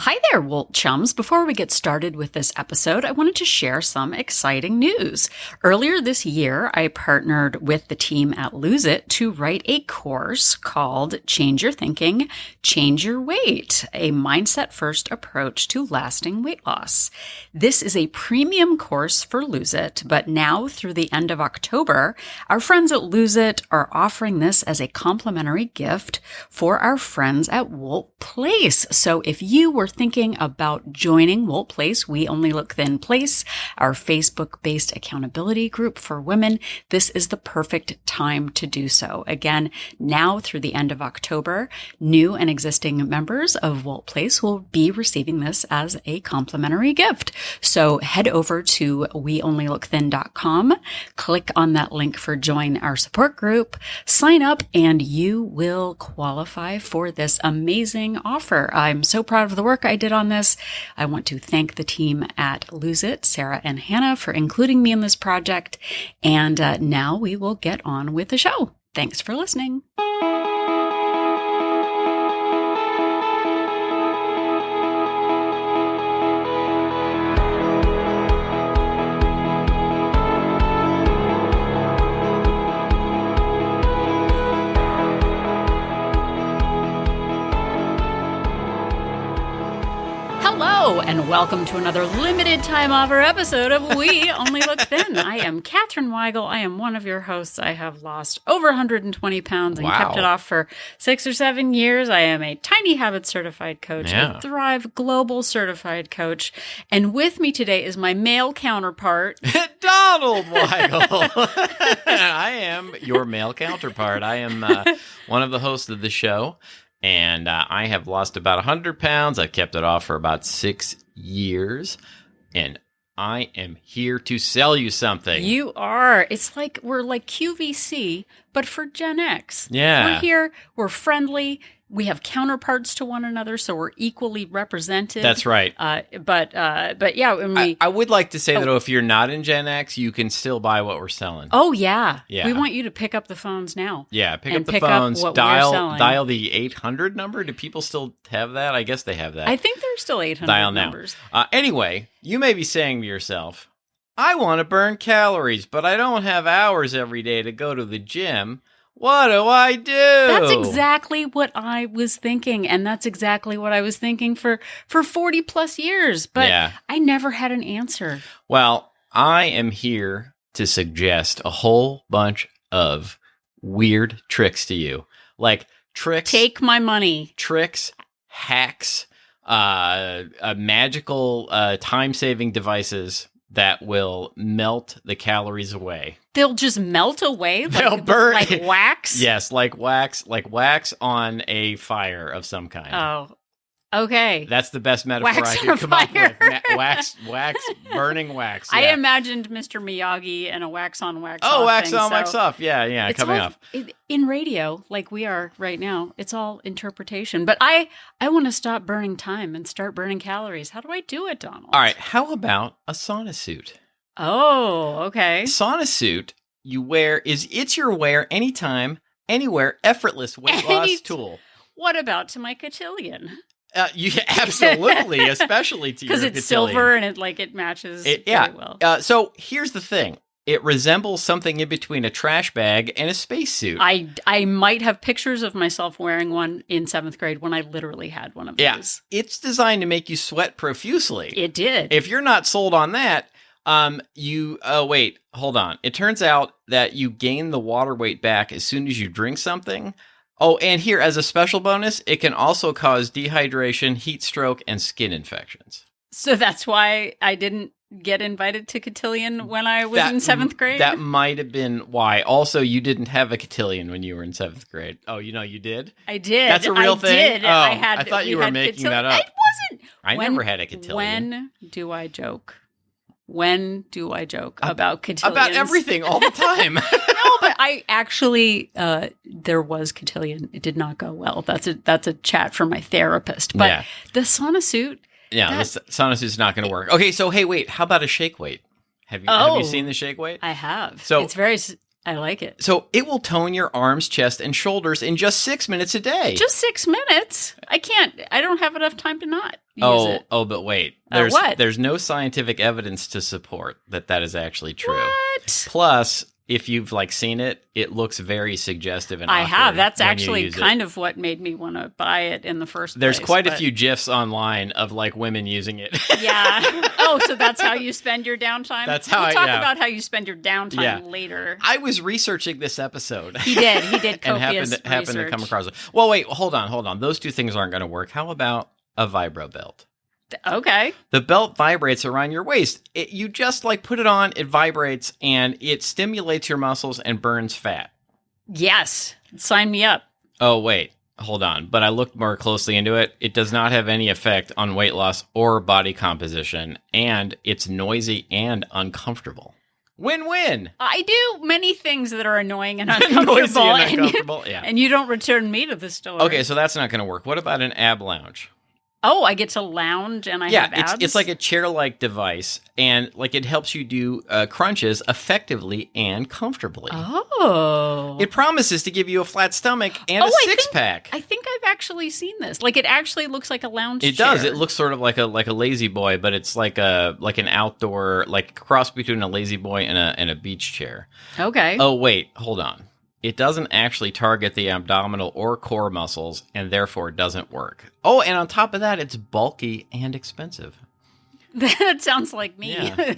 Hi there, Wolt Chums. Before we get started with this episode, I wanted to share some exciting news. Earlier this year, I partnered with the team at Lose It to write a course called Change Your Thinking, Change Your Weight, a mindset-first approach to lasting weight loss. This is a premium course for Lose It, but now through the end of October, our friends at Lose It are offering this as a complimentary gift for our friends at Wolt Place. So if you were thinking about joining Wolt Place, We Only Look Thin Place, our Facebook-based accountability group for women, this is the perfect time to do so. Again, now through the end of October, new and existing members of Wolt Place will be receiving this as a complimentary gift. So head over to weonlylookthin.com, click on that link for join our support group, sign up, and you will qualify for this amazing offer. I'm so proud of the work I did on this. I want to thank the team at Lose It, Sarah and Hannah, for including me in this project. And now we will get on with the show. Thanks for listening. Hello, and welcome to another limited time offer episode of We Only Look Thin. I am Katherine Weigel. I am one of your hosts. I have lost over 120 pounds and kept it off for 6 or 7 years. I am a Tiny Habits certified coach, a Thrive Global certified coach, and with me today is my male counterpart, Donald Weigel. I am your male counterpart. I am one of the hosts of the show. And I have lost about 100 pounds. I've kept it off for about 6 years. And I am here to sell you something. You are. It's like we're like QVC, but for Gen X. Yeah. We're here. We're friendly. We have counterparts to one another, so we're equally represented. That's right. But yeah, when I would like to say that if you're not in Gen X, you can still buy what we're selling. Oh yeah. Yeah. We want you to pick up the phones now. Yeah, pick up the phones. Dial the 800 number. Do people still have that? I guess they have that. I think there's still 800 dial numbers. Now. Anyway, you may be saying to yourself, I want to burn calories, but I don't have hours every day to go to the gym. What do I do? That's exactly what I was thinking. And that's exactly what I was thinking for 40 plus years. But I never had an answer. Well, I am here to suggest a whole bunch of weird tricks to you. Like tricks. Take my money. Tricks, hacks, magical time-saving devices that will melt the calories away. They'll just melt away? They'll burn. Like wax? Yes, like wax on a fire of some kind. Oh, okay. That's the best metaphor I could come up with. Wax, burning wax. Yeah. I imagined Mr. Miyagi and a wax on, wax off. Oh, wax thing, on, wax off. Yeah, coming off. In radio, like we are right now, it's all interpretation. But I want to stop burning time and start burning calories. How do I do it, Donald? All right, how about a sauna suit? Oh, okay. Sauna suit it's your wear anytime, anywhere, effortless weight loss tool. What about to my cotillion? Absolutely, especially to your because it's silver and it matches very well. So here's the thing: it resembles something in between a trash bag and a spacesuit. I might have pictures of myself wearing one in 7th grade when I literally had one of those. It's designed to make you sweat profusely. It did. If you're not sold on that. Wait, hold on. It turns out that you gain the water weight back as soon as you drink something. Oh, and here, as a special bonus, it can also cause dehydration, heat stroke, and skin infections. So that's why I didn't get invited to cotillion when I was in 7th grade? That might have been why. Also, you didn't have a cotillion when you were in 7th grade. Oh, you did? I did. That's a real thing? I did. Oh, I thought you were making that up. It wasn't. I never had a cotillion. When do I joke? When do I joke about cotillions? About everything, all the time. No, but I actually, there was cotillion. It did not go well. That's a chat for my therapist. But the sauna suit. Yeah, the sauna suit's not going to work. Okay, so hey, wait. How about a shake weight? Have you seen the shake weight? I have. So it's very. I like it. So it will tone your arms, chest, and shoulders in just 6 minutes a day. Just 6 minutes? I don't have enough time to not use it. Oh, but wait. What? There's no scientific evidence to support that is actually true. What? Plus, if you've seen it, it looks very suggestive and I awkward have. That's when actually you use kind it. of what made me want to buy it in the first place. There's quite a few GIFs online of women using it. Yeah. Oh, so that's how you spend your downtime? That's how we'll talk about how you spend your downtime later. I was researching this episode. He did and copious happened to come across it. Well, wait, hold on. Those two things aren't going to work. How about a vibro belt? Okay. The belt vibrates around your waist. You just put it on, it vibrates, and it stimulates your muscles and burns fat. Yes. Sign me up. Oh, wait. Hold on. But I looked more closely into it. It does not have any effect on weight loss or body composition, and it's noisy and uncomfortable. Win-win. I do many things that are annoying and uncomfortable. Noisy and uncomfortable, and you don't return me to the store. Okay, so that's not going to work. What about an ab lounge? Oh, I get to lounge and I have abs? It's like a chair-like device, and it helps you do crunches effectively and comfortably. Oh. It promises to give you a flat stomach and a six-pack. I think I've actually seen this. It actually looks like a lounge chair. It does. It looks sort of like a lazy boy, but it's like an outdoor, cross between a lazy boy and a beach chair. Okay. Oh, wait, hold on. It doesn't actually target the abdominal or core muscles, and therefore doesn't work. Oh, and on top of that, it's bulky and expensive. That sounds like me. Yeah.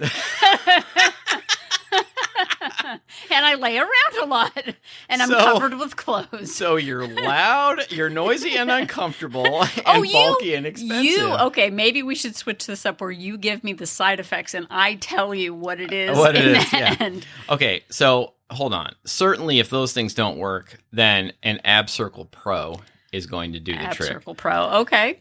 And I lay around a lot, and I'm covered with clothes. So you're loud, you're noisy and uncomfortable, and bulky and expensive. Okay, maybe we should switch this up where you give me the side effects and I tell you what it is end. Okay, so hold on. Certainly if those things don't work, then an Ab Circle Pro is going to do the trick. Ab Circle Pro, okay.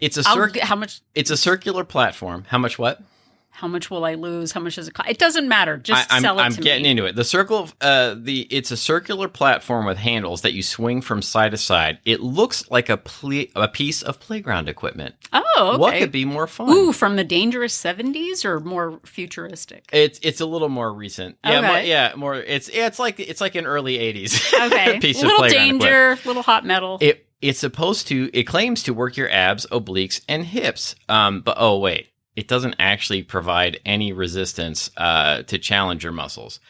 How much? It's a circular platform. How much what? How much will I lose? How much does it cost? It doesn't matter. Just sell it to me. I'm getting into it. It's a circular platform with handles that you swing from side to side. It looks like a piece of playground equipment. Oh, okay. What could be more fun? Ooh, from the dangerous 70s or more futuristic? It's a little more recent. Yeah, more. It's like an early 80s. Okay, piece little of playground danger, equipment. little hot metal. It claims to work your abs, obliques, and hips. But oh wait. It doesn't actually provide any resistance to challenge your muscles.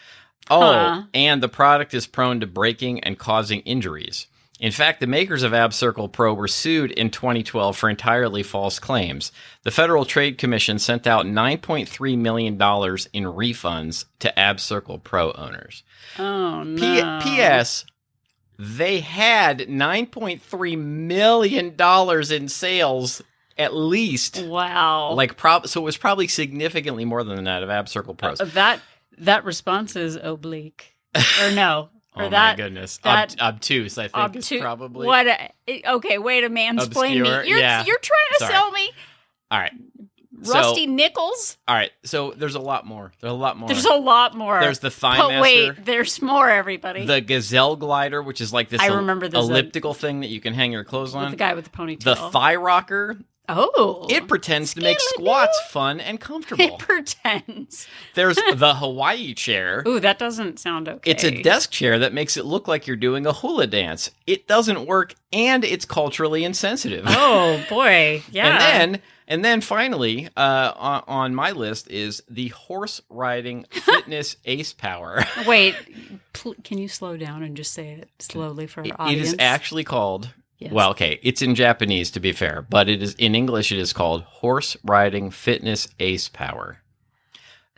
And the product is prone to breaking and causing injuries. In fact, the makers of Ab Circle Pro were sued in 2012 for entirely false claims. The Federal Trade Commission sent out $9.3 million in refunds to Ab Circle Pro owners. Oh, no. P.S. They had $9.3 million in sales at least. Wow. So it was probably significantly more than that of Ab Circle Pros. That response is oblique. Or no. Oh my goodness. Obtuse, I think, is probably. Okay, way to mansplain me. You're trying to sell me. All right. Rusty nickels? All right. So there's a lot more. There's a lot more. There's the Thigh Master. But wait, there's more, everybody. The Gazelle Glider, which is like this elliptical thing that you can hang your clothes on. With the guy with the ponytail. The Thigh Rocker. Oh. It pretends to make squats fun and comfortable. It pretends. There's the Hawaii chair. Ooh, that doesn't sound okay. It's a desk chair that makes it look like you're doing a hula dance. It doesn't work, and it's culturally insensitive. Oh, boy. Yeah. And then finally, on my list is the horse riding fitness ace power. Wait, can you slow down and just say it slowly for our audience? It is actually called... Yes. Well, okay, it's in Japanese to be fair, but it is in English. It is called Horse Riding Fitness Ace Power.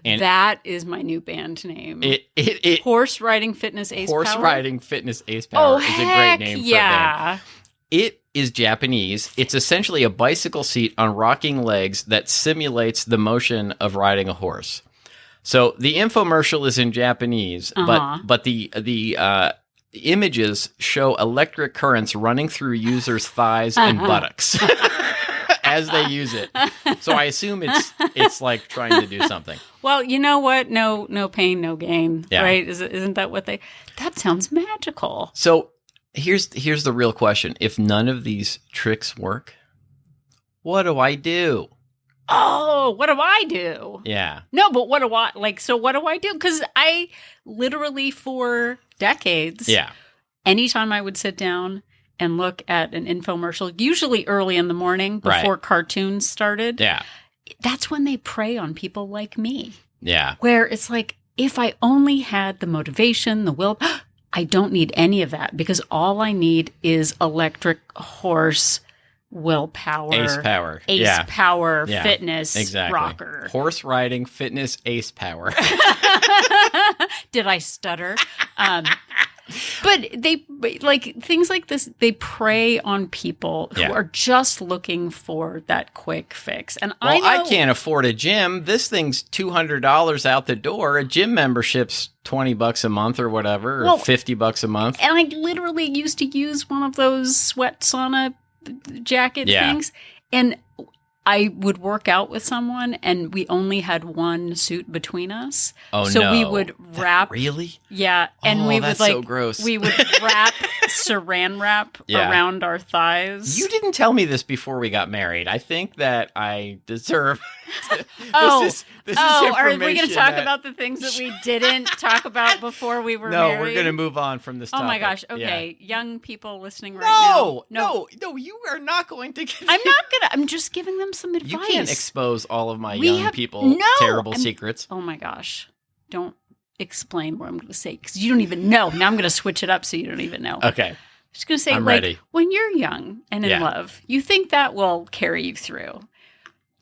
And that is my new band name. Horse Riding Fitness Ace Power. Horse Riding Fitness Ace Power is a great name for a band. It is Japanese. It's essentially a bicycle seat on rocking legs that simulates the motion of riding a horse. So the infomercial is in Japanese, but the images show electric currents running through users' thighs and buttocks as they use it. So I assume it's like trying to do something. Well, you know what? No pain, no gain. Yeah. Right? Isn't that what that sounds magical. So here's the real question. If none of these tricks work, what do I do? oh, what do I do? Yeah. No, but what do I so what do I do? Because I literally for decades, Yeah. anytime I would sit down and look at an infomercial, usually early in the morning before cartoons started, that's when they prey on people like me. Yeah. Where it's like, if I only had the motivation, the will, I don't need any of that because all I need is electric horse willpower. Ace power. Power, fitness, exactly. rocker. Horse riding, fitness, ace power. Did I stutter? But they, things like this, they prey on people who are just looking for that quick fix. And I can't afford a gym. This thing's $200 out the door. A gym membership's $20 a month or whatever, or $50 a month. And I literally used to use one of those sweat sauna jacket things. And I would work out with someone and we only had one suit between us. Oh, so no. we would wrap. Really? Yeah. And we would so gross. We would wrap saran wrap around our thighs. You didn't tell me this before we got married. I think that I deserve. This is are we going to talk about the things that we didn't talk about before we were married? No, we're going to move on from this topic. Oh my gosh. Okay. Young people listening right now. No, you are not going to get I'm just giving them some advice. You can't expose all of my young people terrible secrets. Oh my gosh. Don't explain what I'm going to say because you don't even know. Now I'm going to switch it up so you don't even know. Okay. I'm just going to say, I'm ready. when you're young and in love, you think that will carry you through.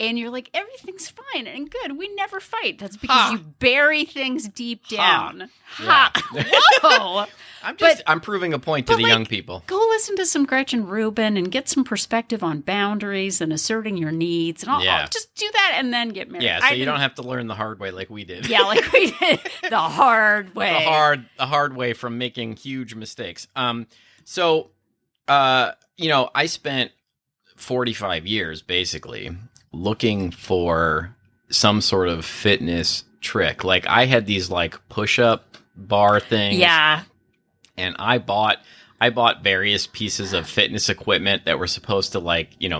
And you're like, everything's fine and good. We never fight. That's because you bury things deep down. Whoa. I'm proving a point to the young people. Go listen to some Gretchen Rubin and get some perspective on boundaries and asserting your needs. And all. Just do that and then get married. Yeah, so you don't have to learn the hard way like we did. Yeah, like we did. The hard way. The hard way from making huge mistakes. I spent 45 years basically looking for some sort of fitness trick. Like I had these push-up bar things. Yeah. And I bought various pieces of fitness equipment that were supposed to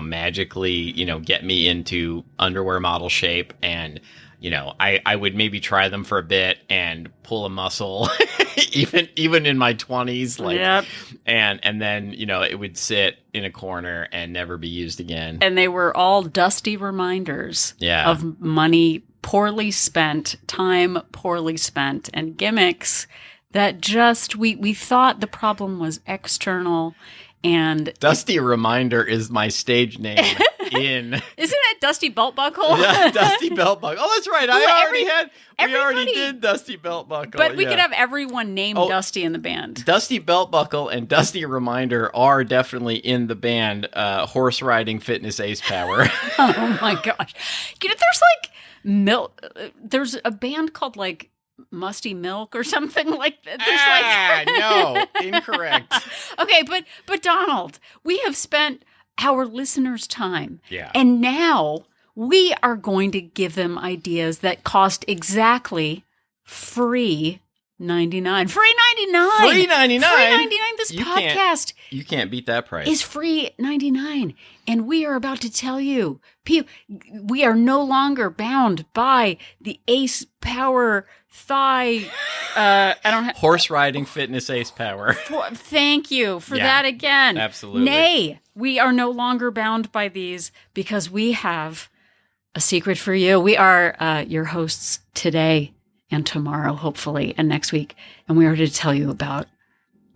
magically, get me into underwear model shape. And, I would maybe try them for a bit and pull a muscle even in my 20s. And then, it would sit in a corner and never be used again. And they were all dusty reminders of money poorly spent, time poorly spent, and gimmicks that just we thought the problem was external. And Dusty Reminder is my stage name in. Isn't it Dusty Belt Buckle? Yeah, Dusty Belt Buckle. Oh, that's right. We already did Dusty Belt Buckle. But we could have everyone named Dusty in the band. Dusty Belt Buckle and Dusty Reminder are definitely in the band Horse Riding Fitness Ace Power. Oh my gosh. There's a band called Musty Milk or something like that. No, incorrect. Okay, but Donald, we have spent our listeners' time. Yeah. And now we are going to give them ideas that cost exactly free $99. Free $99. Free $99. Free $99. This podcast you can't beat that price. Is free $99. And we are about to tell you, we are no longer bound by the Ace Power thigh. Horse riding fitness Ace Power. Thank you for that again. Absolutely. Nay, we are no longer bound by these because we have a secret for you. We are your hosts today and tomorrow, hopefully, and next week. And we are to tell you about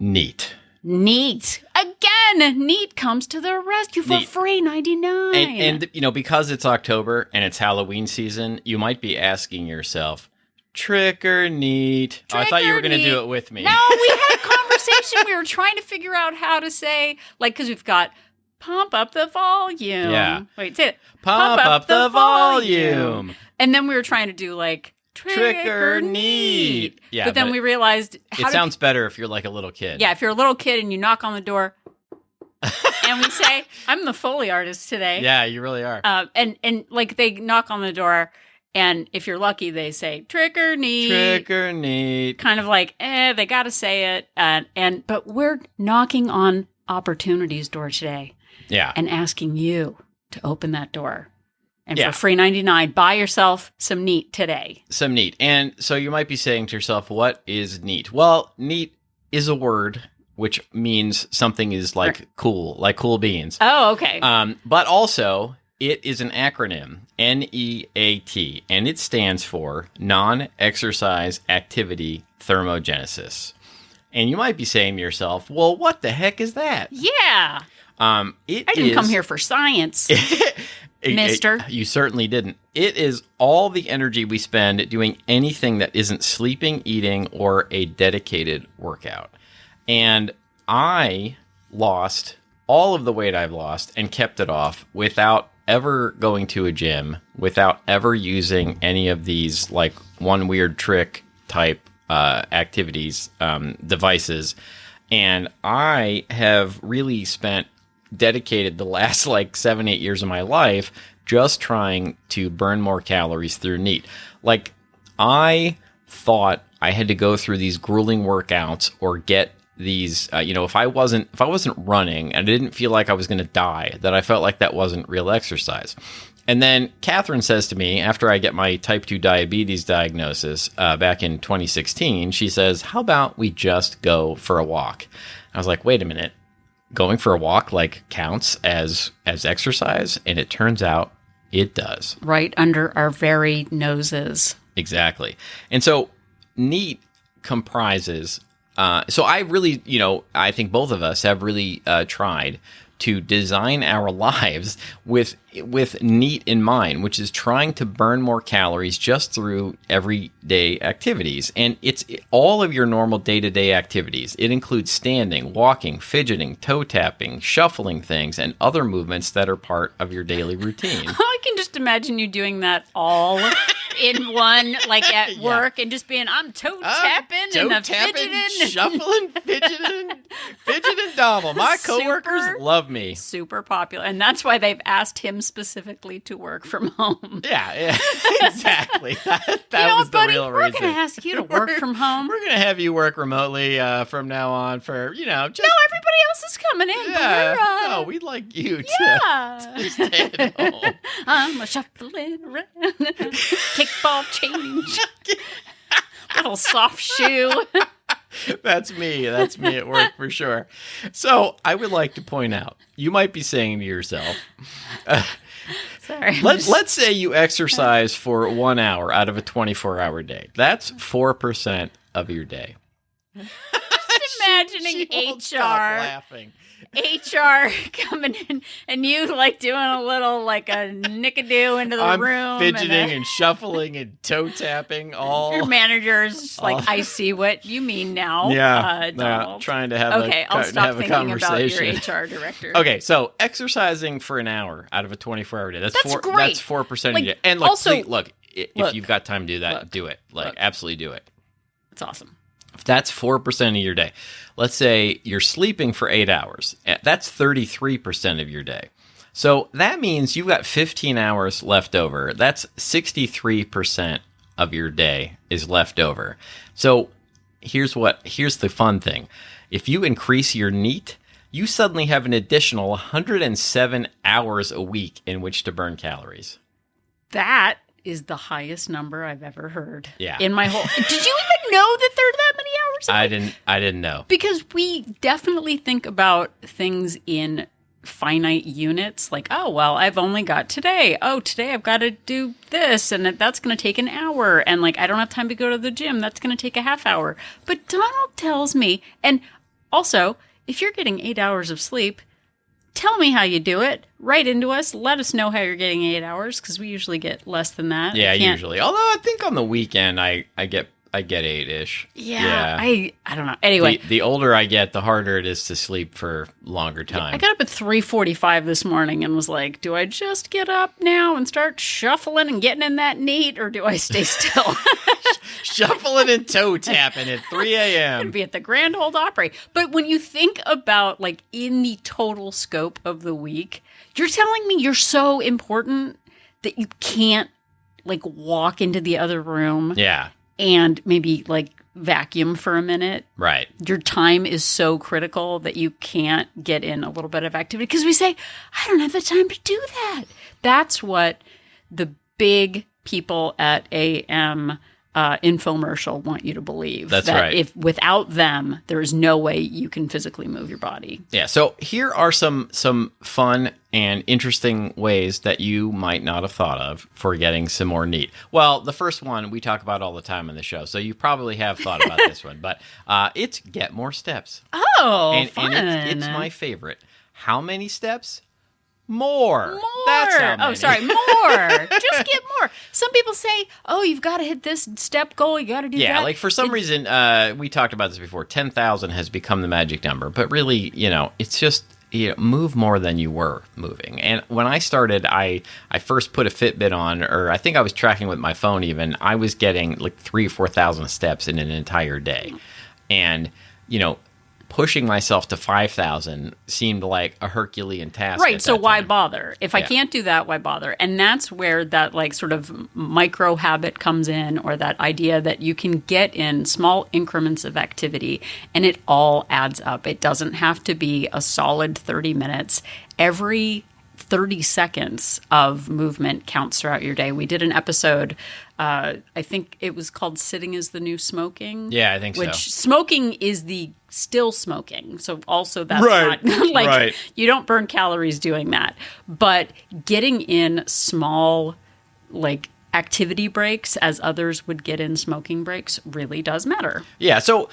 N.E.A.T. N.E.A.T. Again, N.E.A.T. comes to the rescue for free $99. And because it's October and it's Halloween season, you might be asking yourself, trick or N.E.A.T. I thought you were going to do it with me. No, we had a conversation. We were trying to figure out how to say, because we've got pump up the volume. Yeah. Wait, say it. Pump up the volume. And then we were trying to do trick or N.E.A.T. Yeah, but then we realized it sounds better if you're a little kid. Yeah, if you're a little kid and you knock on the door and we say, I'm the Foley artist today. Yeah, you really are. And they knock on the door and if you're lucky, they say trick or N.E.A.T. Trick or N.E.A.T. Kind of they got to say it. But we're knocking on opportunity's door today. Yeah. And asking you to open that door And for free 99, buy yourself some N.E.A.T today. Some N.E.A.T. And so you might be saying to yourself, what is N.E.A.T? Well, N.E.A.T is a word which means something is like cool, like cool beans. Oh, okay. But also, it is an acronym, N.E.A.T, and it stands for Non-Exercise Activity Thermogenesis. And you might be saying to yourself, well, what the heck is that? Yeah. I didn't come here for science, mister. You certainly didn't. It is all the energy we spend doing anything that isn't sleeping, eating, or a dedicated workout. And I lost all of the weight I've lost and kept it off without ever going to a gym, without ever using any of these like one weird trick type activities, devices. And I have really dedicated the last like 7-8 years of my life just trying to burn more calories through N.E.A.T. Like, I thought I had to go through these grueling workouts or get these, if I wasn't running and I didn't feel like I was going to die, that I felt like that wasn't real exercise. And then Catherine says to me, after I get my type 2 diabetes diagnosis back in 2016, she says, how about we just go for a walk? I was like, wait a minute, going for a walk like counts as exercise? And it turns out it does. Right under our very noses. Exactly. And so N.E.A.T comprises... so I really, I think both of us have really tried to design our lives with N.E.A.T in mind, which is trying to burn more calories just through everyday activities. And it's all of your normal day-to-day activities. It includes standing, walking, fidgeting, toe tapping, shuffling things, and other movements that are part of your daily routine. I can just imagine you doing that all in one, like at work, and just being, I'm toe tapping and fidgeting, shuffling, fidgeting, Donald. My coworkers love me. Super popular, and that's why they've asked him specifically to work from home. Yeah, exactly. That was the buddy, real reason. We're going to ask you to work from home. We're going to have you work remotely from now on for, just... No, everybody else is coming in. Yeah, no, we'd like you to stay at home. I'm a shuffling around. Kickball change. Little soft shoe. That's me at work for sure. So I would like to point out, you might be saying to yourself, sorry. Let's say you exercise for 1 hour out of a 24-hour day. That's 4% of your day. Just imagining she won't stop laughing. HR coming in and you like doing a little like a nickadoo into the room. I'm fidgeting and shuffling and toe tapping all. Your manager's like, I see what you mean now. Yeah, trying to have I'll stop have a thinking conversation. about your HR director. Okay, so exercising for an hour out of a 24-hour day. That's great. That's 4% of your day. And look, also, if you've got time to do that, do it. Absolutely do it. It's awesome. That's 4% of your day. Let's say you're sleeping for 8 hours. That's 33% of your day. So that means you've got 15 hours left over. That's 63% of your day is left over. So here's the fun thing. If you increase your N.E.A.T, you suddenly have an additional 107 hours a week in which to burn calories. That is the highest number I've ever heard. Yeah. In my whole... Did you even know that there are that many hours? I didn't know. Because we definitely think about things in finite units, like, oh, well, I've only got today. Oh, today I've got to do this, and that's going to take an hour. And like, I don't have time to go to the gym. That's going to take a half hour. But Donald tells me, and also, if you're getting 8 hours of sleep, tell me how you do it. Write into us. Let us know how you're getting 8 hours, because we usually get less than that. Yeah, usually. Although I think on the weekend I get 8-ish. Yeah. I don't know. Anyway. The older I get, the harder it is to sleep for longer time. I got up at 3:45 this morning and was like, do I just get up now and start shuffling and getting in that N.E.A.T, or do I stay still? Shuffling and toe tapping at 3 a.m. Could be at the Grand Ole Opry. But when you think about, like, in the total scope of the week, you're telling me you're so important that you can't, like, walk into the other room. Yeah. And maybe, like, vacuum for a minute. Right. Your time is so critical that you can't get in a little bit of activity. Because we say, I don't have the time to do that. That's what the big people at AM infomercial want you to believe. That's that right. If without them, there is no way you can physically move your body. Yeah. So here are some fun and interesting ways that you might not have thought of for getting some more NEAT. Well, the first one we talk about all the time on the show, so you probably have thought about this one, but it's get more steps. Oh, And it's my favorite. How many steps? More. That's how many. Oh, sorry, more. Just get more. Some people say, "Oh, you've got to hit this step goal. You got to do that." Yeah, like for some reason, we talked about this before. 10,000 has become the magic number, but really, it's just move more than you were moving. And when I started, I first put a Fitbit on, or I think I was tracking with my phone. Even I was getting like 3,000 or 4,000 steps in an entire day, and pushing myself to 5,000 seemed like a Herculean task. Right. So why time. bother? If I can't do that, why bother? And that's where that like sort of micro habit comes in, or that idea that you can get in small increments of activity and it all adds up. It doesn't have to be a solid 30 minutes. Every 30 seconds of movement counts throughout your day. We did an episode, I think it was called Sitting is the New Smoking. Yeah, I think so. Which smoking is the still smoking. So also that's right. not like right. You don't burn calories doing that. But getting in small like activity breaks as others would get in smoking breaks really does matter. Yeah, so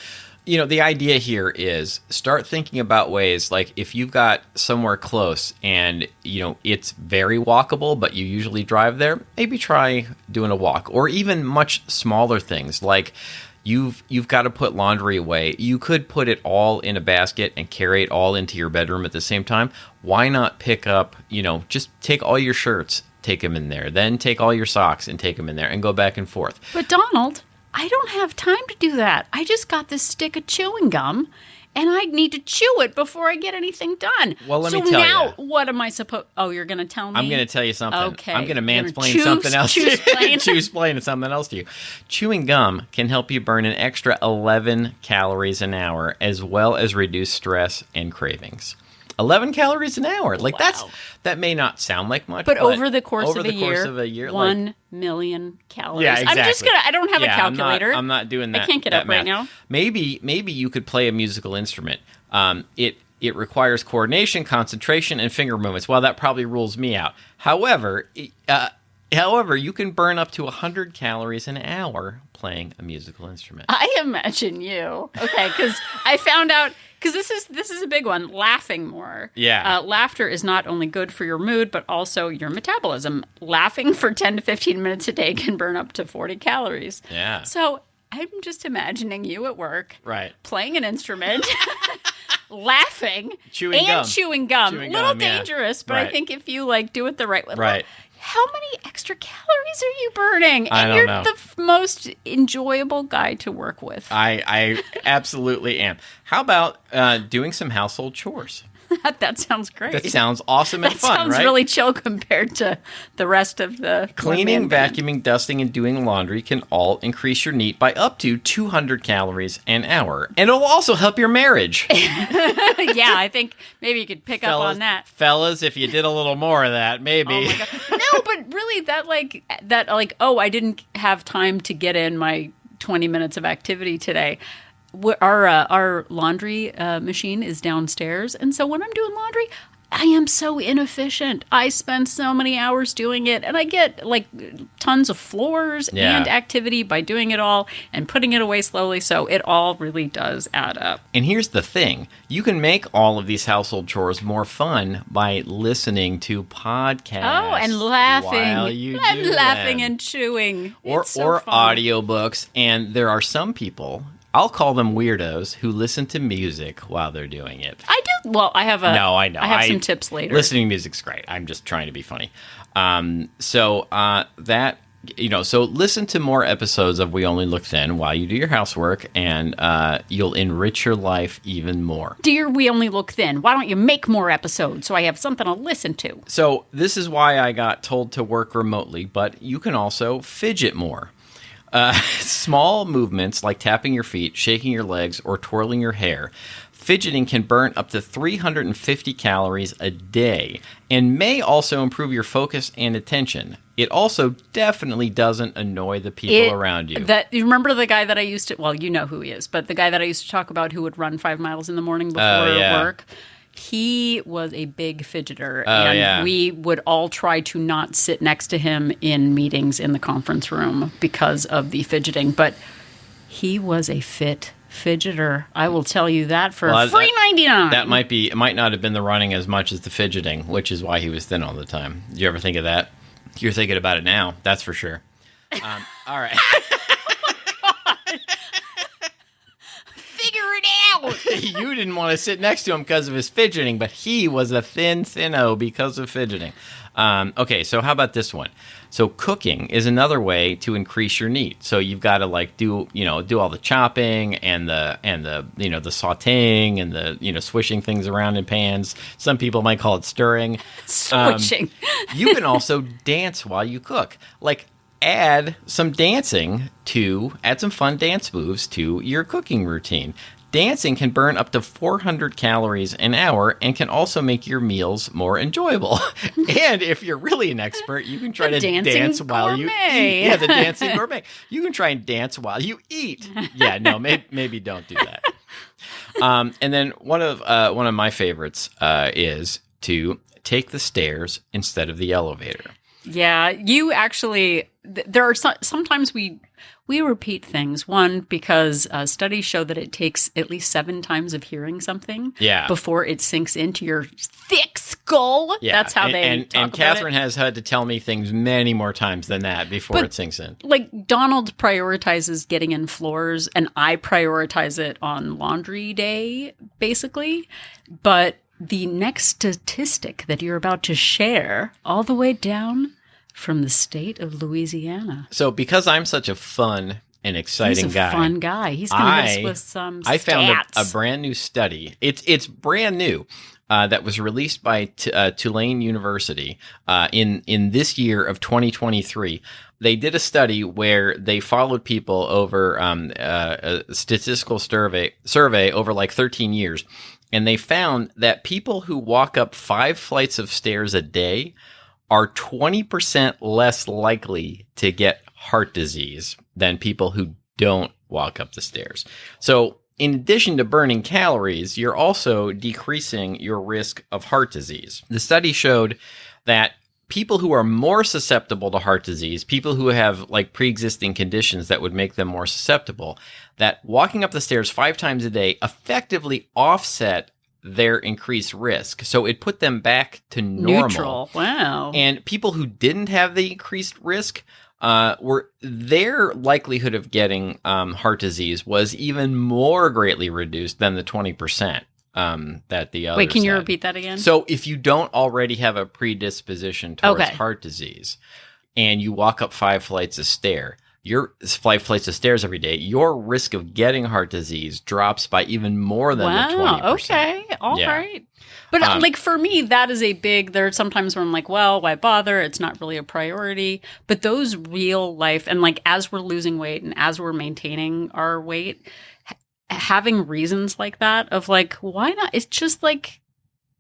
the idea here is start thinking about ways like if you've got somewhere close and, it's very walkable, but you usually drive there, maybe try doing a walk, or even much smaller things like you've got to put laundry away. You could put it all in a basket and carry it all into your bedroom at the same time. Why not pick up, just take all your shirts, take them in there, then take all your socks and take them in there and go back and forth. But Donald, I don't have time to do that. I just got this stick of chewing gum, and I need to chew it before I get anything done. Well, let me tell you. So now, what am I supposed... Oh, you're going to tell me? I'm going to tell you something. Okay. I'm going to mansplain something else to you. Choose-plain something else to you. Chewing gum can help you burn an extra 11 calories an hour, as well as reduce stress and cravings. 11 calories an hour. Like that may not sound like much, but over the course of a year, 1 like, million calories. Yeah, exactly. I don't have a calculator. I'm not doing that. I can't get up math. right now. Maybe you could play a musical instrument. It requires coordination, concentration, and finger movements. Well, that probably rules me out. However, you can burn up to 100 calories an hour playing a musical instrument. I imagine you. Okay, because I found out... Because this is a big one, laughing more. Yeah. Laughter is not only good for your mood, but also your metabolism. Laughing for 10 to 15 minutes a day can burn up to 40 calories. Yeah. So I'm just imagining you at work. Right. Playing an instrument, laughing, chewing gum. A little dangerous, but right. I think if you do it the right way. Right. How many extra calories are you burning? I and don't you're know. the most enjoyable guy to work with. I absolutely am. How about doing some household chores? That sounds great. That sounds awesome and fun, right? That sounds really chill compared to the rest of the Cleaning, vacuuming, dusting, and doing laundry can all increase your NEAT by up to 200 calories an hour. And it'll also help your marriage. Yeah, I think maybe you could pick up on that. Fellas, if you did a little more of that, maybe. Oh my God. No, but really I didn't have time to get in my 20 minutes of activity today. Our laundry machine is downstairs, and so when I'm doing laundry, I am so inefficient. I spend so many hours doing it, and I get tons of floors and activity by doing it all and putting it away slowly, so it all really does add up. And here's the thing. You can make all of these household chores more fun by listening to podcasts. Oh, and laughing. While you and do laughing them. and chewing. Or audiobooks. And there are some people... I'll call them weirdos who listen to music while they're doing it. I do. Well, I have No, I know. I have some tips later. Listening to music's great. I'm just trying to be funny. So listen to more episodes of We Only Look Thin while you do your housework, and you'll enrich your life even more. Dear We Only Look Thin, why don't you make more episodes so I have something to listen to? So this is why I got told to work remotely, but you can also fidget more. Small movements like tapping your feet, shaking your legs, or twirling your hair fidgeting can burn up to 350 calories a day and may also improve your focus and attention. It also definitely doesn't annoy the people around you. You remember the guy that I used to, well, you know who he is, but the guy that I used to talk about who would run 5 miles in the morning before work? He was a big fidgeter, and we would all try to not sit next to him in meetings in the conference room because of the fidgeting, but he was a fit fidgeter. I will tell you that for $3.99. That it might not have been the running as much as the fidgeting, which is why he was thin all the time. Do you ever think of that? You're thinking about it now, that's for sure. All right. Figure it out. You didn't want to sit next to him because of his fidgeting, but he was a thin-o because of fidgeting. Okay, so how about this one? So cooking is another way to increase your NEAT. So you've got to do all the chopping and the sautéing and the swishing things around in pans. Some people might call it stirring. Swishing. You can also dance while you cook. Add some fun dance moves to your cooking routine. Dancing can burn up to 400 calories an hour and can also make your meals more enjoyable. And if you're really an expert, you can try to dance while you eat. Yeah, the dancing gourmet. You can try and dance while you eat. Yeah, no, maybe don't do that. And then one of my favorites is to take the stairs instead of the elevator. Yeah, you actually, there are sometimes we repeat things. One, because studies show that it takes at least 7 times of hearing something before it sinks into your thick skull. Yeah. That's how they talk and Catherine has had to tell me things many more times than that before it sinks in. Donald prioritizes getting in floors, and I prioritize it on laundry day, basically. But the next statistic that you're about to share, all the way down from the state of Louisiana. So because I'm such a fun and exciting guy. He's a fun guy. He's going to hit us with some stats. I found a brand new study. It's brand new. That was released by Tulane University in this year of 2023. They did a study where they followed people over a statistical survey over 13 years. And they found that people who walk up 5 flights of stairs a day are 20% less likely to get heart disease than people who don't walk up the stairs. So in addition to burning calories, you're also decreasing your risk of heart disease. The study showed that people who are more susceptible to heart disease, people who have pre-existing conditions that would make them more susceptible, that walking up the stairs 5 times a day effectively offset their increased risk. So it put them back to normal. Neutral. Wow. And people who didn't have the increased risk, their likelihood of getting heart disease was even more greatly reduced than the 20%. That the others Wait, can you had. repeat that again? So if you don't already have a predisposition towards heart disease and you walk up 5 flights of stairs every day, your risk of getting heart disease drops by even more than the 20%. Okay. All right. But for me, that is a big, there are sometimes where I'm like, well, why bother? It's not really a priority. But those real life, and as we're losing weight and as we're maintaining our weight, having reasons like that of why not? It's just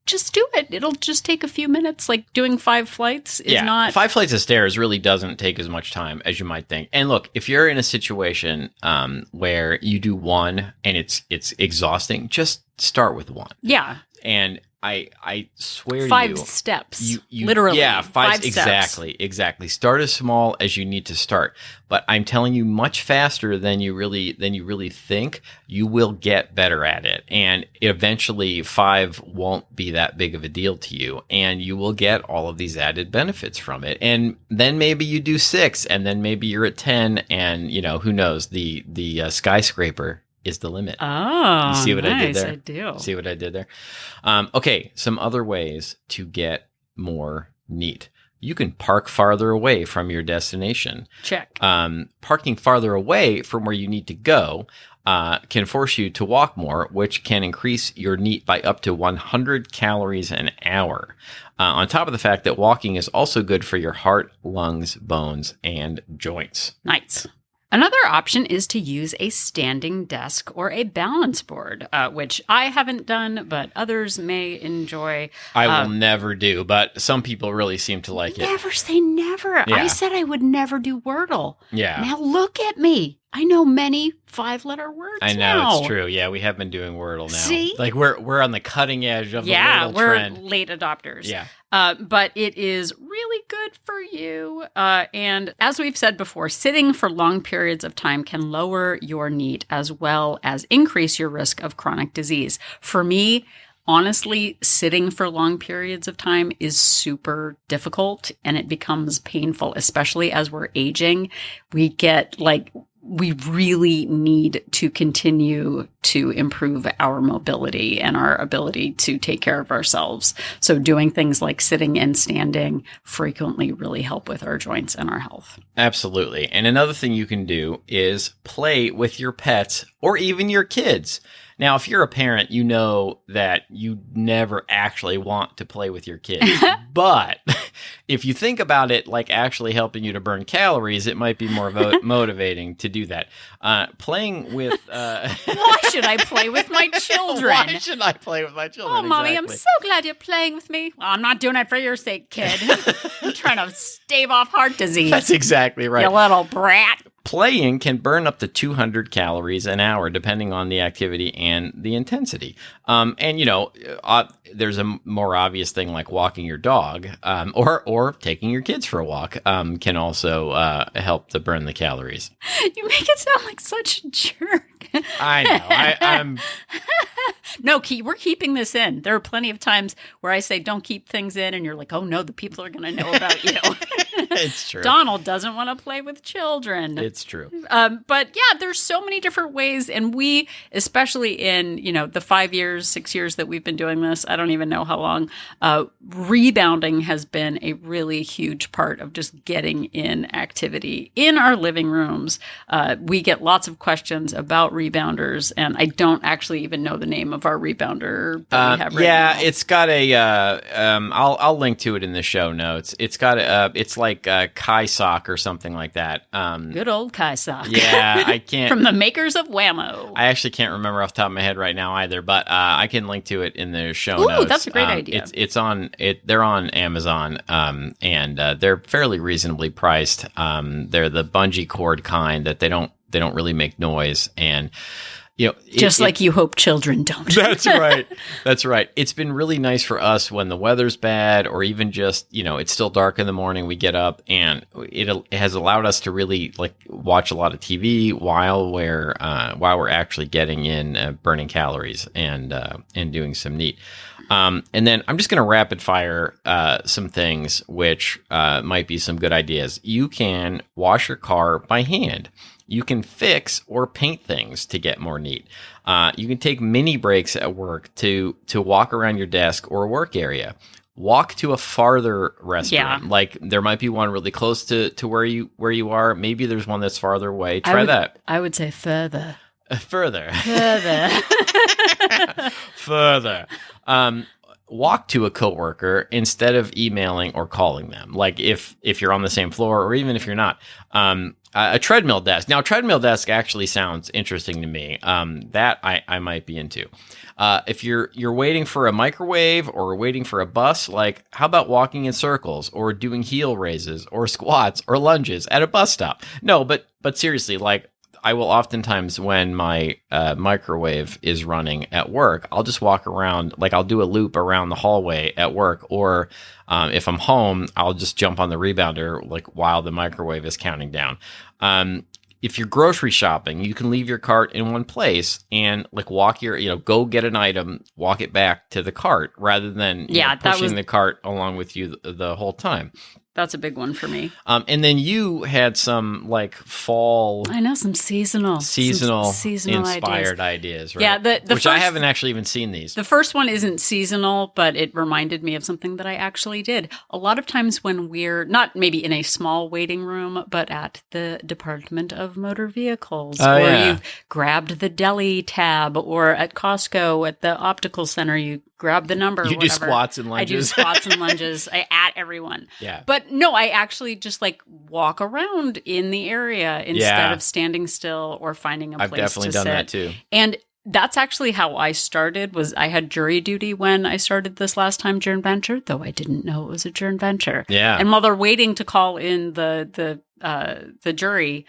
just do it. It'll just take a few minutes. Doing 5 flights is not... 5 flights of stairs really doesn't take as much time as you might think. And look, if you're in a situation where you do 1 and it's exhausting, just start with 1. Yeah. And I swear 5 steps. You literally. Yeah, 5 steps. Exactly. Start as small as you need to start. But I'm telling you, much faster than you really think, you will get better at it. And eventually 5 won't be that big of a deal to you. And you will get all of these added benefits from it. And then maybe you do 6, and then maybe you're at 10, and who knows, the skyscraper is the limit. Oh, you see what I did there? I do. See what I did there? Okay, some other ways to get more NEAT. You can park farther away from your destination. Check. Parking farther away from where you need to go can force you to walk more, which can increase your NEAT by up to 100 calories an hour. On top of the fact that walking is also good for your heart, lungs, bones, and joints. Nice. Another option is to use a standing desk or a balance board, which I haven't done, but others may enjoy. I will never do, but some people really seem to like it. Never say never. Yeah. I said I would never do Wordle. Yeah. Now look at me. I know many 5-letter words I know, now. it's true. Yeah, we have been doing Wordle now. See? Like we're on the cutting edge of the Wordle trend. We're late adopters. Yeah. But it is really good for you. And as we've said before, sitting for long periods of time can lower your NEAT as well as increase your risk of chronic disease. For me, honestly, sitting for long periods of time is super difficult and it becomes painful, especially as we're aging. We really need to continue to improve our mobility and our ability to take care of ourselves. So doing things like sitting and standing frequently really help with our joints and our health. Absolutely. And another thing you can do is play with your pets or even your kids. Now, if you're a parent, you know that you never actually want to play with your kids. But if you think about it like actually helping you to burn calories, it might be more motivating to do that. Playing with... Why should I play with my children? Why should I play with my children? Oh, Mommy, I'm so glad you're playing with me. Well, I'm not doing it for your sake, kid. I'm trying to stave off heart disease. That's exactly right. You little brat. Playing can burn up to 200 calories an hour, depending on the activity and the intensity. There's a more obvious thing like walking your dog, or taking your kids for a walk, can also help to burn the calories. You make it sound like such a jerk. I know. I'm. No, we're keeping this in. There are plenty of times where I say, don't keep things in, and you're like, oh no, the people are going to know about you. It's true. Donald doesn't want to play with children. It's true. But yeah, there's so many different ways. And we, especially in, the 5 years, 6 years that we've been doing this, I don't even know how long, rebounding has been a really huge part of just getting in activity in our living rooms. We get lots of questions about rebounders, and I don't actually even know the name of our rebounder that we have right now. It's got a, I'll link to it in the show notes. It's got it's like Kai Sock or something like that. Good old Kai Sock. Yeah, I can't. From the makers of Whammo. I actually can't remember off the top of my head right now either, but I can link to it in the show Ooh, notes. That's a great idea. They're on Amazon, and they're fairly reasonably priced. They're the bungee cord kind that they don't really make noise, and just like you hope children don't. That's right. That's right. It's been really nice for us when the weather's bad, or even just, it's still dark in the morning. We get up, and it has allowed us to really watch a lot of TV while we're actually getting in burning calories and doing some NEAT. And then I'm just going to rapid fire some things which might be some good ideas. You can wash your car by hand. You can fix or paint things to get more NEAT. You can take mini breaks at work to walk around your desk or work area. Walk to a farther restroom. Yeah. Like there might be one really close to where you are. Maybe there's one that's farther away. Try that. I would say further. Further. Further. Further. Walk to a coworker instead of emailing or calling them. Like if you're on the same floor, or even if you're not. A treadmill desk. Now, treadmill desk actually sounds interesting to me. That I might be into. If you're waiting for a microwave or waiting for a bus, how about walking in circles or doing heel raises or squats or lunges at a bus stop? No, but seriously, I will oftentimes, when my microwave is running at work, I'll just walk around, I'll do a loop around the hallway at work, or if I'm home, I'll just jump on the rebounder while the microwave is counting down. If you're grocery shopping, you can leave your cart in one place and walk go get an item, walk it back to the cart rather than pushing the cart along with you the whole time. That's a big one for me. And then you had some fall. I know, some seasonal inspired ideas, right? Yeah, which I haven't actually even seen these. The first one isn't seasonal, but it reminded me of something that I actually did. A lot of times when we're not maybe in a small waiting room, but at the Department of Motor Vehicles, you've grabbed the deli tab, or at Costco at the optical center, you grab the number. You do squats and lunges. I do squats and lunges. I at everyone. Yeah. But no, I actually just like walk around in the area instead of standing still or finding a place to sit. I've definitely done that too. And that's actually how I started. Was I had jury duty when I started this last time joint venture, though I didn't know it was a joint venture. Yeah. And while they're waiting to call in the jury,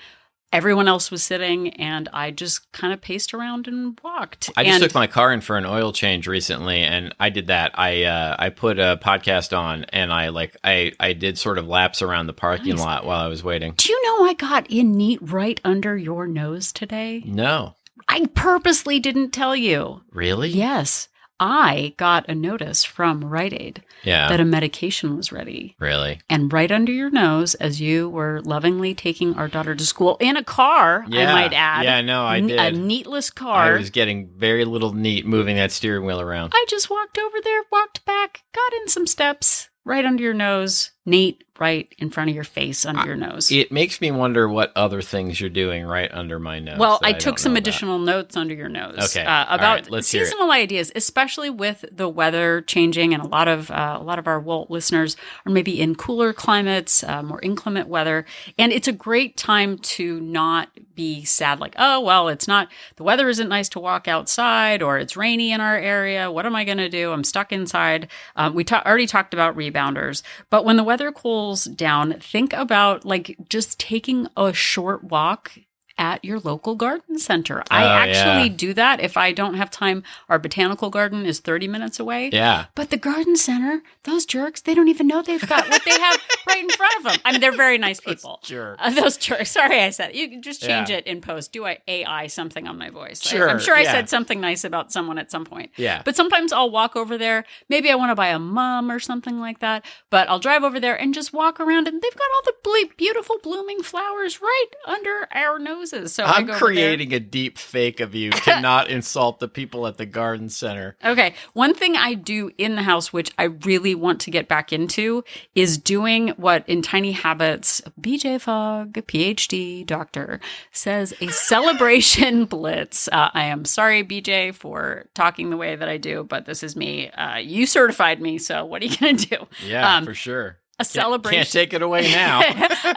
everyone else was sitting, and I just kind of paced around and walked. I just took my car in for an oil change recently, and I did that. I put a podcast on, and I did sort of laps around the parking lot while I was waiting. Do you know I got in.N.E.A.T right under your nose today? No. I purposely didn't tell you. Really? Yes. I got a notice from Rite Aid that a medication was ready. Really? And right under your nose, as you were lovingly taking our daughter to school in a car, I might add. Yeah, no, I did. A neatless car. I was getting very little neat moving that steering wheel around. I just walked over there, walked back, got in some steps, right under your nose, neat, right in front of your face, under your nose. It makes me wonder what other things you're doing right under my nose. Well, I took some additional notes under your nose. Okay. About let's seasonal ideas, especially with the weather changing, and a lot of our Wolt listeners are maybe in cooler climates, more inclement weather, and it's a great time to not be sad, like, oh well, the weather isn't nice to walk outside, or it's rainy in our area. What am I going to do? I'm stuck inside. We already talked about rebounders, but when the weather cools down, think about like just taking a short walk at your local garden center. I actually do that if I don't have time. Our botanical garden is 30 minutes away. Yeah. But the garden center, those jerks, they don't even know they've got what they have right in front of them. I mean, they're very nice people. Those jerks. Sorry, I said it. You can just change it in post. Do I AI something on my voice? Sure. I'm sure I said something nice about someone at some point. Yeah. But sometimes I'll walk over there. Maybe I want to buy a mum or something like that. But I'll drive over there and just walk around, and they've got all the beautiful blooming flowers right under our noses. So I'm creating a deep fake of you to not insult the people at the garden center. Okay. One thing I do in the house, which I really want to get back into, is doing what in Tiny Habits, BJ Fogg, PhD doctor, says a celebration blitz. I am sorry, BJ, for talking the way that I do, but this is me. You certified me, so what are you going to do? Yeah, for sure. A celebration. Can't take it away now.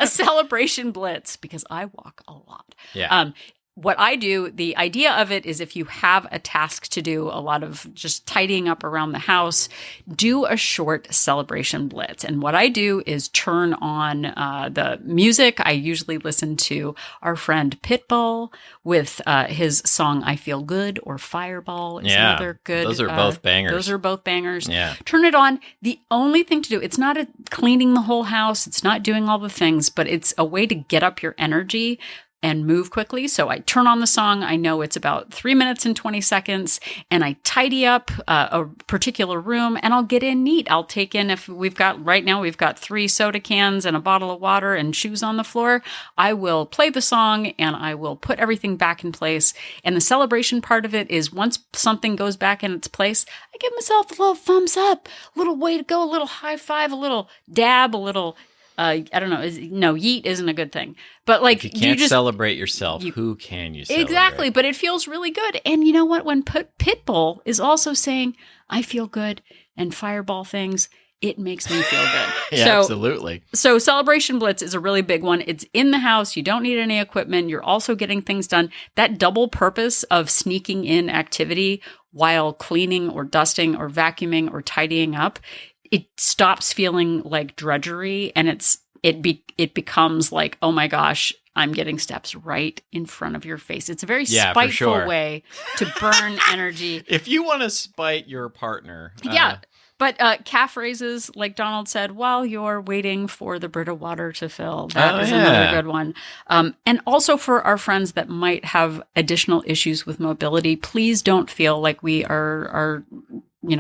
A celebration blitz, because I walk a lot. Yeah. What I do, the idea of it is if you have a task to do, a lot of just tidying up around the house, do a short celebration blitz. And what I do is turn on the music. I usually listen to our friend Pitbull with his song I Feel Good, or Fireball is another good. Those are both bangers. Those are both bangers. Yeah. Turn it on. The only thing to do, it's not cleaning the whole house. It's not doing all the things, but it's a way to get up your energy and move quickly. So I turn on the song. I know it's about 3 minutes and 20 seconds, and I tidy up a particular room, and I'll get in neat. I'll take in, if we've got 3 soda cans and a bottle of water and shoes on the floor, I will play the song and I will put everything back in place. And the celebration part of it is once something goes back in its place, I give myself a little thumbs up, a little way to go, a little high five, a little dab, a little I don't know. Yeet isn't a good thing. But like, if you can't celebrate yourself, who can you celebrate? Exactly. But it feels really good. And you know what? When Pitbull is also saying, I feel good, and Fireball things, it makes me feel good. Yeah, absolutely. So Celebration Blitz is a really big one. It's in the house. You don't need any equipment. You're also getting things done. That double purpose of sneaking in activity while cleaning or dusting or vacuuming or tidying up, it stops feeling like drudgery, and it becomes like, oh my gosh, I'm getting steps right in front of your face. It's a very spiteful way to burn energy. If you want to spite your partner. But calf raises, like Donald said, while you're waiting for the Brita water to fill. That is another good one. And also for our friends that might have additional issues with mobility, please don't feel like we are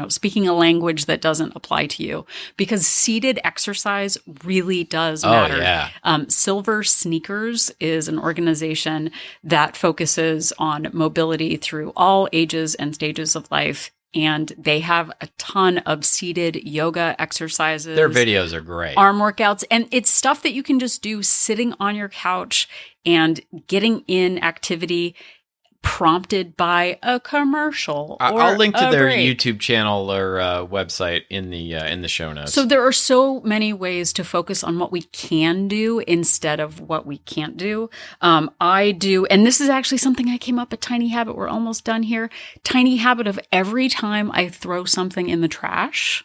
speaking a language that doesn't apply to you, because seated exercise really does matter. Silver Sneakers is an organization that focuses on mobility through all ages and stages of life. And they have a ton of seated yoga exercises. Their videos are great. Arm workouts. And it's stuff that you can just do sitting on your couch and getting in activity. prompted by a commercial. Or I'll link to their break. YouTube channel or website in the show notes. So there are so many ways to focus on what we can do instead of what we can't do. I do, and this is actually something I came up at Tiny Habit. We're almost done here. Tiny Habit of every time I throw something in the trash,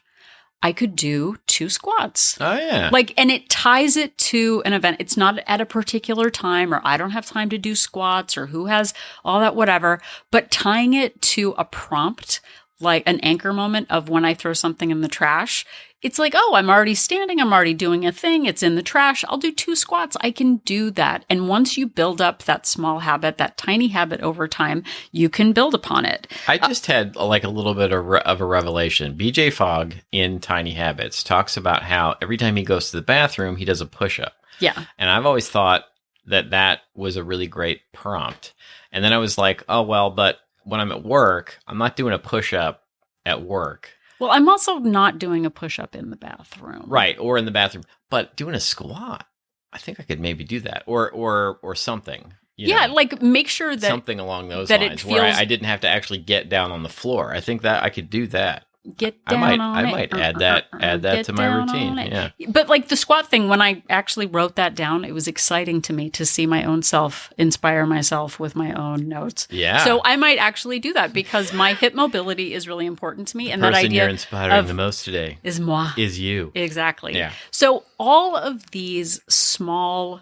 I could do 2 squats. Oh, yeah. And it ties it to an event. It's not at a particular time, or I don't have time to do squats, or who has all that, whatever. But tying it to a prompt, like an anchor moment of when I throw something in the trash, it's like, oh, I'm already standing. I'm already doing a thing. It's in the trash. I'll do 2 squats. I can do that. And once you build up that small habit, that tiny habit over time, you can build upon it. I just had a little bit of a revelation. BJ Fogg in Tiny Habits talks about how every time he goes to the bathroom, he does a push-up. Yeah. And I've always thought that was a really great prompt. And then I was like, oh, well, but when I'm at work, I'm not doing a push-up at work. Well, I'm also not doing a push-up in the bathroom. Right, or in the bathroom. But doing a squat, I think I could maybe do that. Or something. Make sure that something along those that lines it where feels, I didn't have to actually get down on the floor. I think that I could do that. Get down on it. I might add that to my routine. Yeah. But the squat thing, when I actually wrote that down, it was exciting to me to see my own self inspire myself with my own notes. Yeah. So I might actually do that because my hip mobility is really important to me. And that idea you're inspiring the most today is moi. Is you. Exactly. Yeah. So all of these small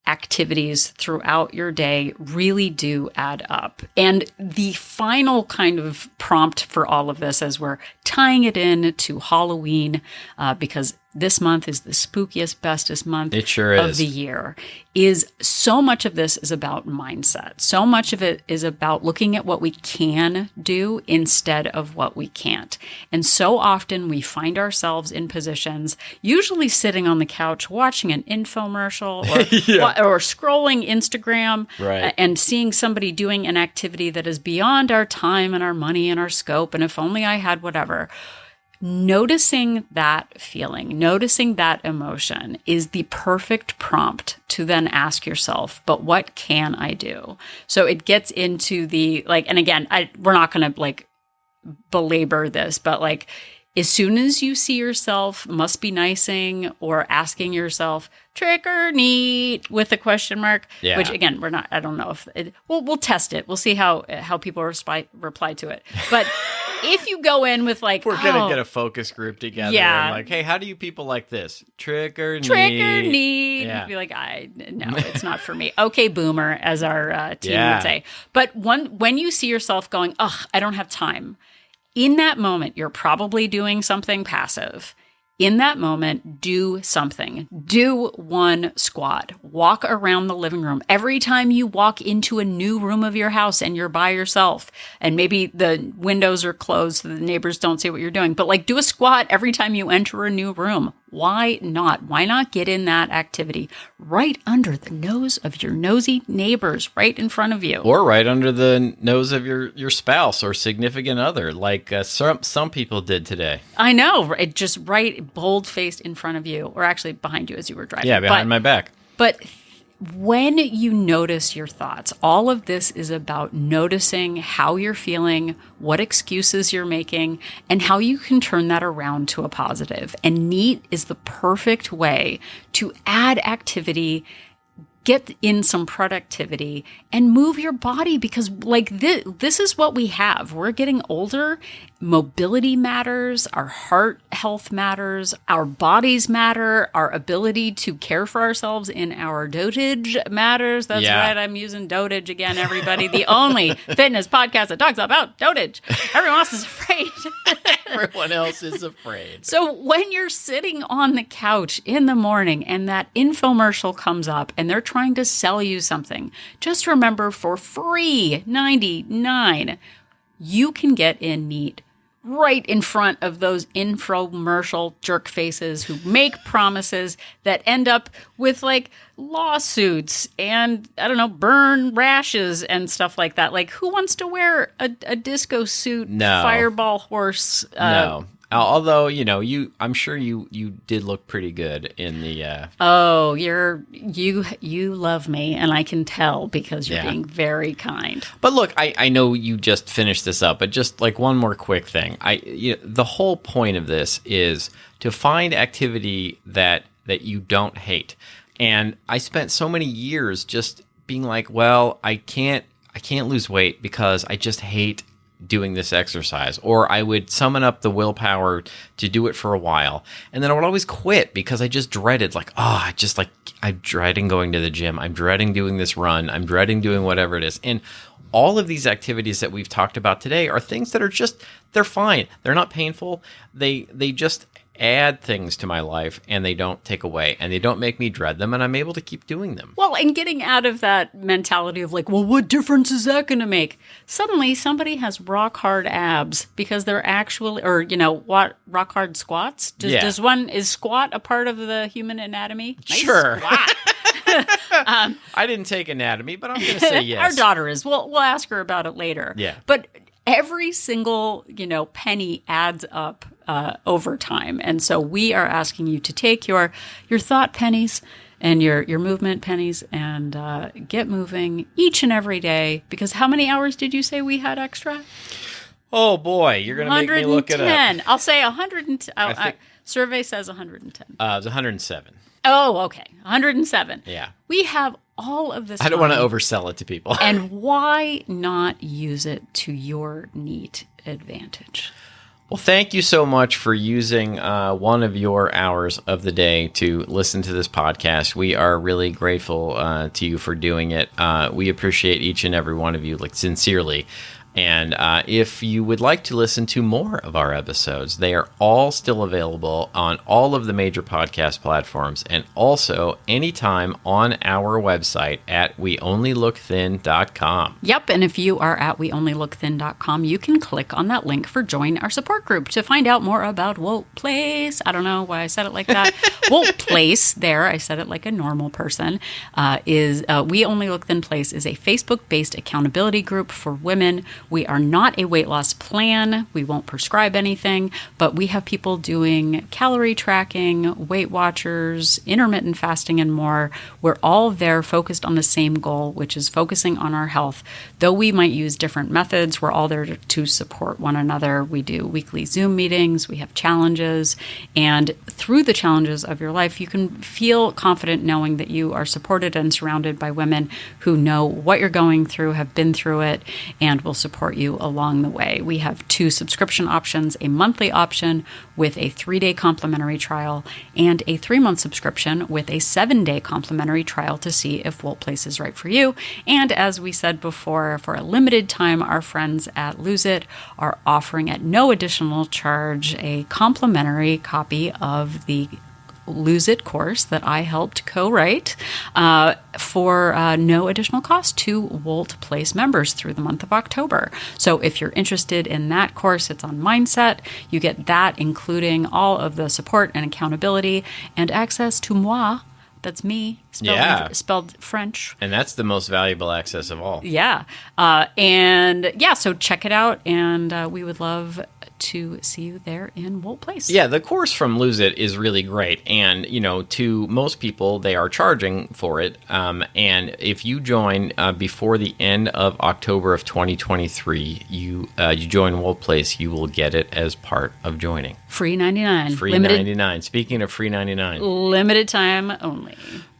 activities throughout your day really do add up. And the final kind of prompt for all of this, as we're tying it in to Halloween, because this month is the spookiest, bestest month it sure of is. the year, is so much of this is about mindset. So much of it is about looking at what we can do instead of what we can't. And so often we find ourselves in positions, usually sitting on the couch watching an infomercial or scrolling Instagram, right, and seeing somebody doing an activity that is beyond our time and our money and our scope. And if only I had whatever. Noticing that feeling, noticing that emotion is the perfect prompt to then ask yourself, but what can I do? So it gets into the, and again, we're not going to belabor this, but as soon as you see yourself must be nicing or asking yourself trick or neat with a question mark, which again, I don't know if we'll test it. We'll see how people reply to it. But if you go in with we're going to get a focus group together and hey, how do you people like this? Trick or neat. Trick or neat. Yeah. Be no, it's not for me. Okay, boomer, as our team would say. But when you see yourself going, ugh, I don't have time. In that moment, you're probably doing something passive. In that moment, do something. Do 1 squat. Walk around the living room. Every time you walk into a new room of your house and you're by yourself, and maybe the windows are closed so the neighbors don't see what you're doing, but do a squat every time you enter a new room. Why not? Why not get in that activity right under the nose of your nosy neighbors, right in front of you? Or right under the nose of your spouse or significant other, like some people did today. I know, just right bold-faced in front of you, or actually behind you as you were driving. Yeah, behind my back. But when you notice your thoughts, all of this is about noticing how you're feeling, what excuses you're making, and how you can turn that around to a positive. And NEAT is the perfect way to add activity, get in some productivity, and move your body, because this is what we have. We're getting older. Mobility matters. Our heart health matters. Our bodies matter. Our ability to care for ourselves in our dotage matters. That's right. I'm using dotage again, everybody. The only fitness podcast that talks about dotage. Everyone else is afraid. Everyone else is afraid. So when you're sitting on the couch in the morning and that infomercial comes up and they're trying to sell you something, just remember, for free $99, you can get in NEAT right in front of those infomercial jerk faces who make promises that end up with lawsuits and, I don't know, burn rashes and stuff like that. Who wants to wear a disco suit, No. fireball horse? No. Although, I'm sure you did look pretty good in the. Oh, you love me, and I can tell because you're being very kind. But look, I know you just finished this up, but just like one more quick thing. The whole point of this is to find activity that you don't hate. And I spent so many years just being like, well, I can't lose weight because I just hate doing this exercise, or I would summon up the willpower to do it for a while, and then I would always quit because I just dreaded, I'm dreading going to the gym, I'm dreading doing this run, I'm dreading doing whatever it is. And all of these activities that we've talked about today are things that are they're fine, they're not painful, they just add things to my life, and they don't take away, and they don't make me dread them, and I'm able to keep doing them. Well, and getting out of that mentality of like, well, what difference is that going to make? Suddenly somebody has rock hard abs because they're actually, or what, rock hard squats? Is squat a part of the human anatomy? Nice sure. Squat. I didn't take anatomy, but I'm going to say yes. Our daughter is. We'll ask her about it later. Yeah. But every single, penny adds up over time. And so we are asking you to take your thought pennies and your movement pennies and get moving each and every day. Because how many hours did you say we had extra? Oh, boy. You're going to make me look it up. I'll say 110. Survey says 110. It was 107. Oh, okay. 107. Yeah. We have all of this I don't want to oversell it to people. And why not use it to your neat advantage? Well, thank you so much for using one of your hours of the day to listen to this podcast. We are really grateful to you for doing it. We appreciate each and every one of you, sincerely. And if you would like to listen to more of our episodes, they are all still available on all of the major podcast platforms, and also anytime on our website at weonlylookthin.com. Yep, and if you are at weonlylookthin.com, you can click on that link for Join Our Support Group to find out more about Wolt Place. I don't know why I said it like that. Wolt Place, there, I said it like a normal person, is We Only Look Thin Place is a Facebook-based accountability group for women. We are not a weight loss plan. We won't prescribe anything, but we have people doing calorie tracking, Weight Watchers, intermittent fasting, and more. We're all there focused on the same goal, which is focusing on our health. Though we might use different methods, we're all there to support one another. We do weekly Zoom meetings, we have challenges, and through the challenges of your life, you can feel confident knowing that you are supported and surrounded by women who know what you're going through, have been through it, and will support you along the way. We have 2 subscription options, a monthly option with a 3-day complimentary trial and a 3-month subscription with a 7-day complimentary trial to see if Wolt Place is right for you. And as we said before, for a limited time, our friends at Lose It are offering at no additional charge a complimentary copy of the Lose It course that I helped co-write for no additional cost to Wolt Place members through the month of October. So if you're interested in that course, it's on mindset. You get that, including all of the support and accountability and access to moi. That's me, spelled French. And that's the most valuable access of all. Yeah. So check it out, and we would love to see you there in Wolt Place. Yeah, the course from Lose It is really great. And, to most people, they are charging for it. And if you join before the end of October of 2023, you join Wolt Place, you will get it as part of joining. Free 99. Free 99. Speaking of free 99. Limited time only.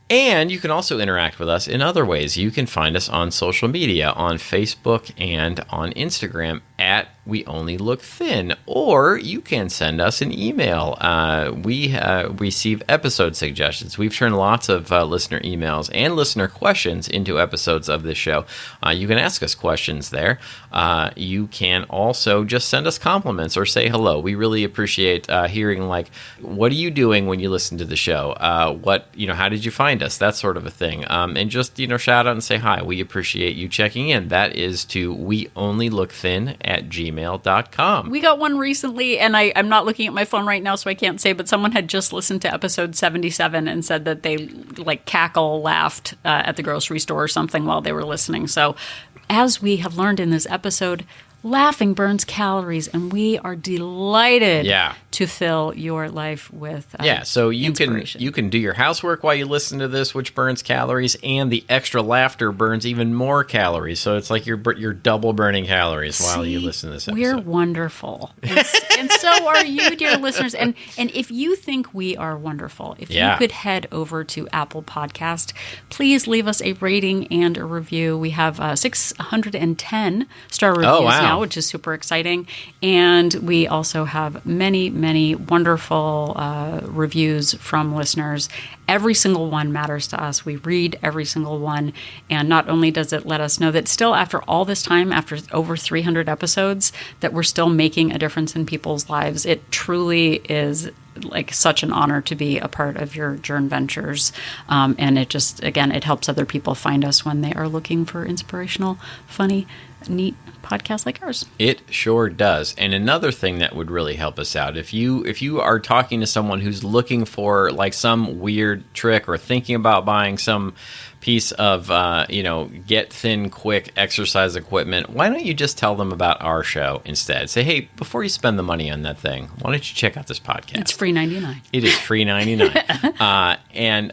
And you can also interact with us in other ways. You can find us on social media, on Facebook and on Instagram at We Only Look Thin, or you can send us an email. We receive episode suggestions. We've turned lots of listener emails and listener questions into episodes of this show. You can ask us questions there. You can also just send us compliments or say hello. We really appreciate hearing, what are you doing when you listen to the show? How did you find us? That sort of a thing. And just, shout out and say hi. We appreciate you checking in. That is to weonlylookthin@gmail.com. We got one recently, and I'm not looking at my phone right now, so I can't say, but someone had just listened to episode 77 and said that they laughed at the grocery store or something while they were listening. So as we have learned in this episode, Laughing burns calories, and we are delighted Yeah. to fill your life with So you inspiration. can do your housework while you listen to this, which burns calories, and the extra laughter burns even more calories. So it's like you're double burning calories while you listen to this episode. We're wonderful, and so are you, dear listeners. And if you think we are wonderful, if you could head over to Apple Podcast, please leave us a rating and a review. We have 610 star reviews now, which is super exciting. And we also have many, many wonderful reviews from listeners. Every single one matters to us. We read every single one. And not only does it let us know that still after all this time, after over 300 episodes, that we're still making a difference in people's lives. It truly is like such an honor to be a part of your Journ Ventures. And it just, again, it helps other people find us when they are looking for inspirational, funny, neat podcasts like ours. It sure does. And another thing that would really help us out, if you are talking to someone who's looking for like some weird trick or thinking about buying some piece of get thin quick exercise equipment, why don't you just tell them about our show instead? Say, hey, before you spend the money on that thing, why don't you check out this podcast? It's free 99. It is free 99. And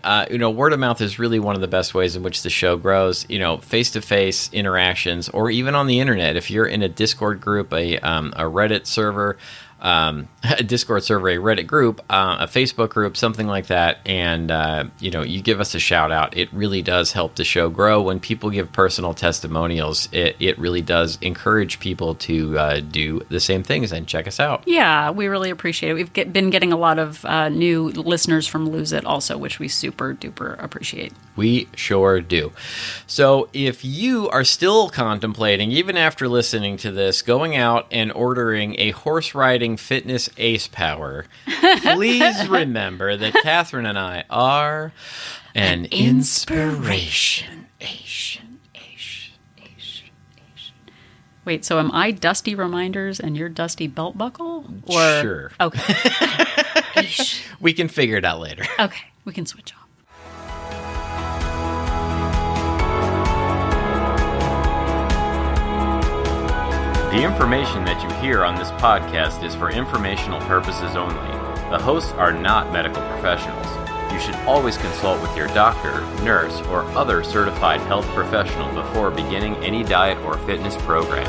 word of mouth is really one of the best ways in which the show grows. Face-to-face interactions, or even on the internet. If you're in a Discord group, a Reddit server, a Discord server, a Reddit group, a Facebook group, something like that, and you give us a shout out. It really does help the show grow. When people give personal testimonials, it really does encourage people to do the same things and check us out. Yeah, we really appreciate it. We've been getting a lot of new listeners from Lose It also, which we super duper appreciate. We sure do. So if you are still contemplating, even after listening to this, going out and ordering a horse riding fitness ace power, please remember that Catherine and I are an inspiration. Wait, so am I Dusty Reminders and you're Dusty Belt Buckle? Or... Sure. Okay. We can figure it out later. Okay, we can switch off. The information that you hear on this podcast is for informational purposes only. The hosts are not medical professionals. You should always consult with your doctor, nurse, or other certified health professional before beginning any diet or fitness program.